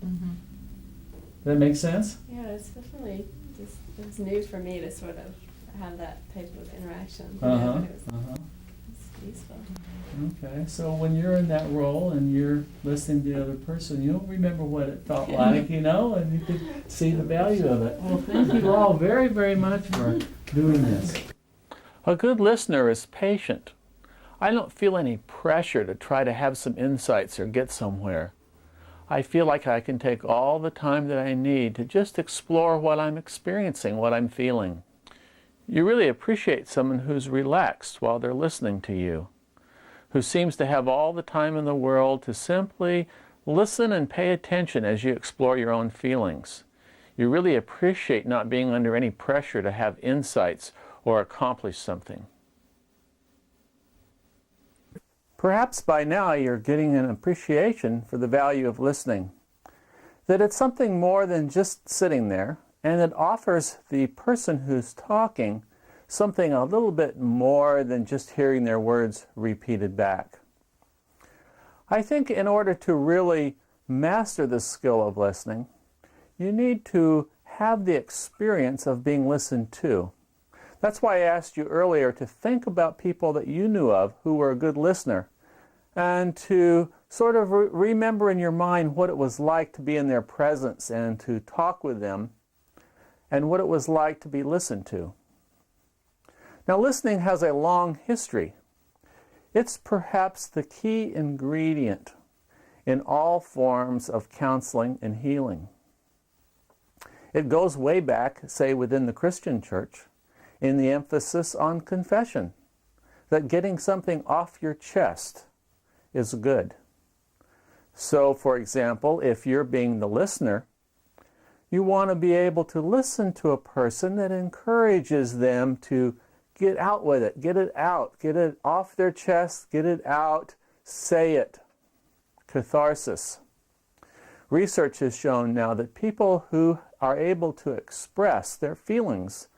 Does that make sense? Yeah, it's definitely just, it was new for me to sort of have that type of interaction. Uh-huh. But it was it's useful. Okay, so when you're in that role and you're listening to the other person, you'll remember what it felt like, and you can see the value of it. Well, thank you all very, very much for doing this. A good listener is patient. I don't feel any pressure to try to have some insights or get somewhere. I feel like I can take all the time that I need to just explore what I'm experiencing, what I'm feeling. You really appreciate someone who's relaxed while they're listening to you, who seems to have all the time in the world to simply listen and pay attention as you explore your own feelings. You really appreciate not being under any pressure to have insights or accomplish something. Perhaps by now you're getting an appreciation for the value of listening, that it's something more than just sitting there, and it offers the person who's talking something a little bit more than just hearing their words repeated back. I think in order to really master the skill of listening, you need to have the experience of being listened to. That's why I asked you earlier to think about people that you knew of who were a good listener, and to sort of remember in your mind what it was like to be in their presence and to talk with them, and what it was like to be listened to. Now, listening has a long history. It's perhaps the key ingredient in all forms of counseling and healing. It goes way back, say, within the Christian church, in the emphasis on confession, that getting something off your chest is good. So, for example, if you're being the listener, you want to be able to listen to a person that encourages them to get out with it, get it out, get it off their chest, get it out, say it. Catharsis. Research has shown now that people who are able to express their feelings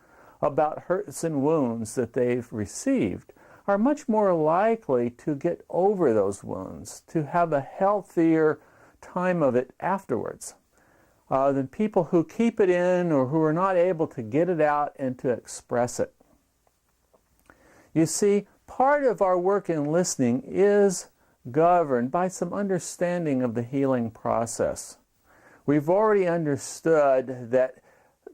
about hurts and wounds that they've received are much more likely to get over those wounds, to have a healthier time of it afterwards, than people who keep it in or who are not able to get it out and to express it. You see, part of our work in listening is governed by some understanding of the healing process. We've already understood that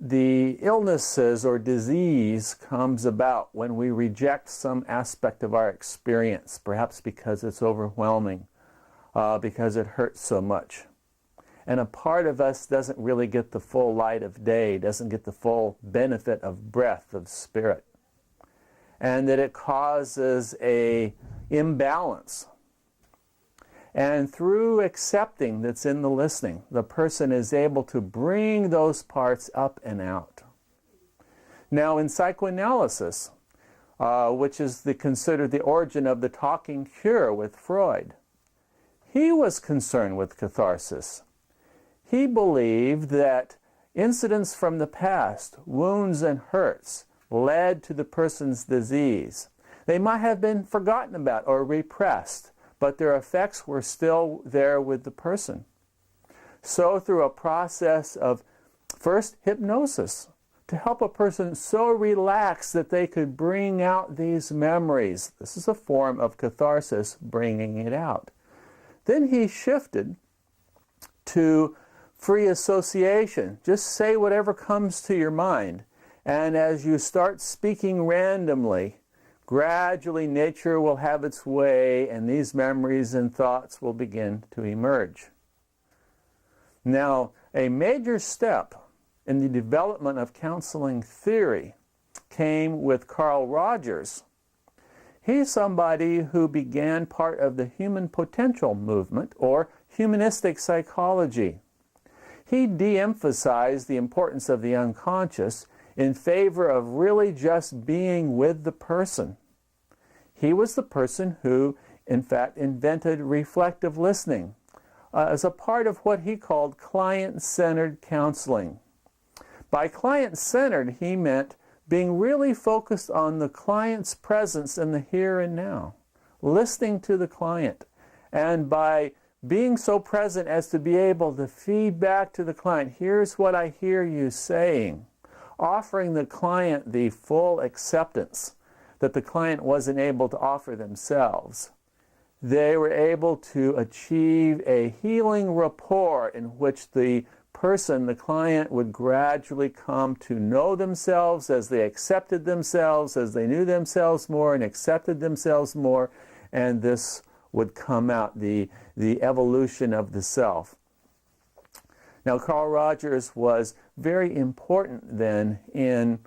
the illnesses or disease comes about when we reject some aspect of our experience, perhaps because it's overwhelming, because it hurts so much. And a part of us doesn't really get the full light of day, doesn't get the full benefit of breath, of spirit. And that it causes an imbalance. And through accepting that's in the listening, the person is able to bring those parts up and out. Now, in psychoanalysis, which is considered the origin of the talking cure with Freud, he was concerned with catharsis. He believed that incidents from the past, wounds and hurts, led to the person's disease. They might have been forgotten about or repressed, but their effects were still there with the person. So through a process of first hypnosis, to help a person so relax that they could bring out these memories. This is a form of catharsis, bringing it out. Then he shifted to free association. Just say whatever comes to your mind. And as you start speaking randomly, gradually nature will have its way and these memories and thoughts will begin to emerge. Now, a major step in the development of counseling theory came with Carl Rogers. He's somebody who began part of the human potential movement, or humanistic psychology. He de-emphasized the importance of the unconscious in favor of really just being with the person. He was the person who, in fact, invented reflective listening as a part of what he called client-centered counseling. By client-centered, he meant being really focused on the client's presence in the here and now, listening to the client. And by being so present as to be able to feed back to the client, here's what I hear you saying, offering the client the full acceptance that the client wasn't able to offer themselves. They were able to achieve a healing rapport in which the person, the client, would gradually come to know themselves as they accepted themselves, as they knew themselves more and accepted themselves more, and this would come out, the evolution of the self. Now, Carl Rogers was very important then in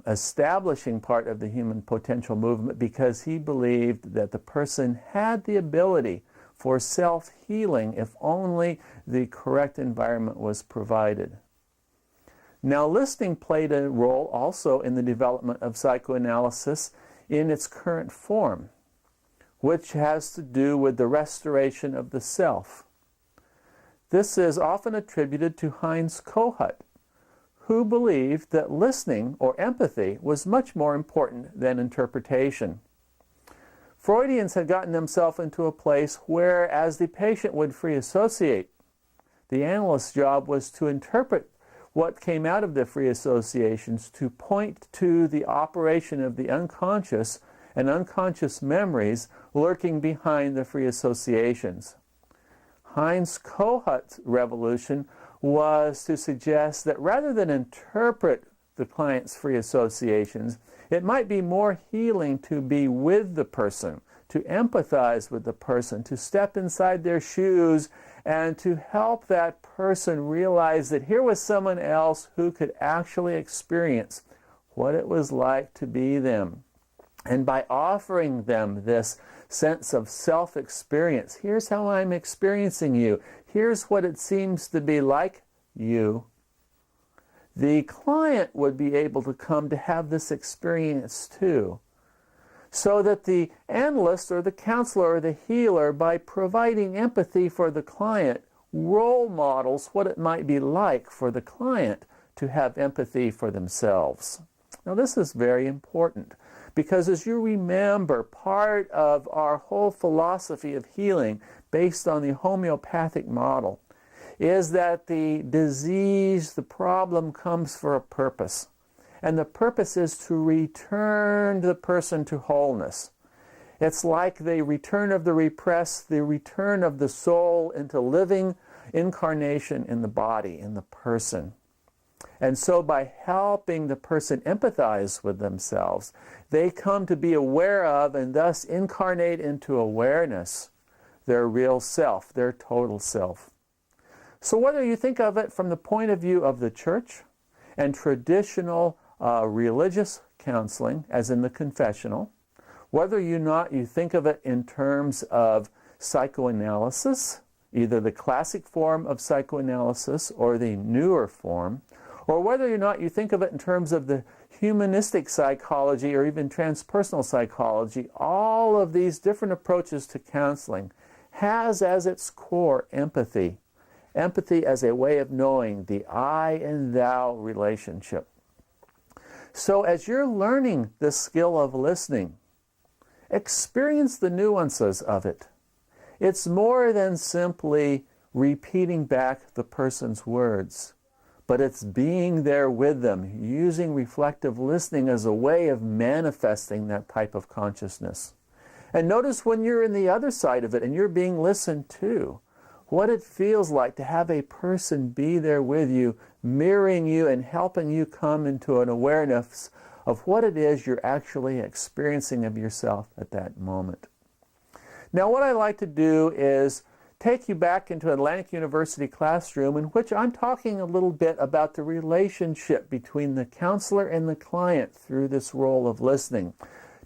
establishing part of the human potential movement because he believed that the person had the ability for self-healing if only the correct environment was provided. Now, listening played a role also in the development of psychoanalysis in its current form, which has to do with the restoration of the self. This is often attributed to Heinz Kohut, who believed that listening or empathy was much more important than interpretation. Freudians had gotten themselves into a place where, as the patient would free associate, the analyst's job was to interpret what came out of the free associations, to point to the operation of the unconscious and unconscious memories lurking behind the free associations. Heinz Kohut's revolution was to suggest that rather than interpret the client's free associations, it might be more healing to be with the person, to empathize with the person, to step inside their shoes and to help that person realize that here was someone else who could actually experience what it was like to be them. And by offering them this sense of self-experience, here's how I'm experiencing you, here's what it seems to be like you, the client would be able to come to have this experience too. So that the analyst or the counselor or the healer, by providing empathy for the client, role models what it might be like for the client to have empathy for themselves. Now, this is very important because, as you remember, part of our whole philosophy of healing based on the homeopathic model is that the disease, the problem, comes for a purpose. And the purpose is to return the person to wholeness. It's like the return of the repressed, the return of the soul into living incarnation in the body, in the person. And so by helping the person empathize with themselves, they come to be aware of and thus incarnate into awareness their real self, their total self. So whether you think of it from the point of view of the church and traditional religious counseling, as in the confessional, whether or not you think of it in terms of psychoanalysis, either the classic form of psychoanalysis or the newer form, or whether or not you think of it in terms of the humanistic psychology or even transpersonal psychology, all of these different approaches to counseling has as its core empathy. Empathy as a way of knowing the I and thou relationship. So as you're learning the skill of listening, experience the nuances of it. It's more than simply repeating back the person's words, but it's being there with them, using reflective listening as a way of manifesting that type of consciousness. And notice when you're in the other side of it and you're being listened to, what it feels like to have a person be there with you, mirroring you and helping you come into an awareness of what it is you're actually experiencing of yourself at that moment. Now, what I like to do is take you back into Atlantic University classroom in which I'm talking a little bit about the relationship between the counselor and the client through this role of listening,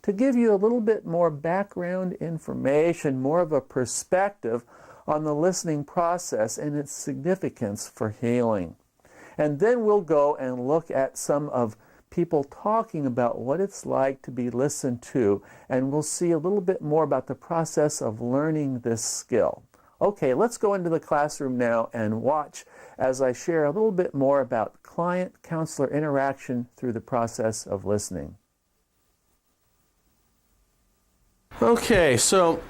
to give you a little bit more background information, more of a perspective on the listening process and its significance for healing. And then we'll go and look at some of people talking about what it's like to be listened to, and we'll see a little bit more about the process of learning this skill. Okay, let's go into the classroom now and watch as I share a little bit more about client-counselor interaction through the process of listening. Okay, so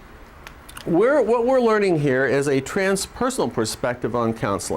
what we're learning here is a transpersonal perspective on counseling.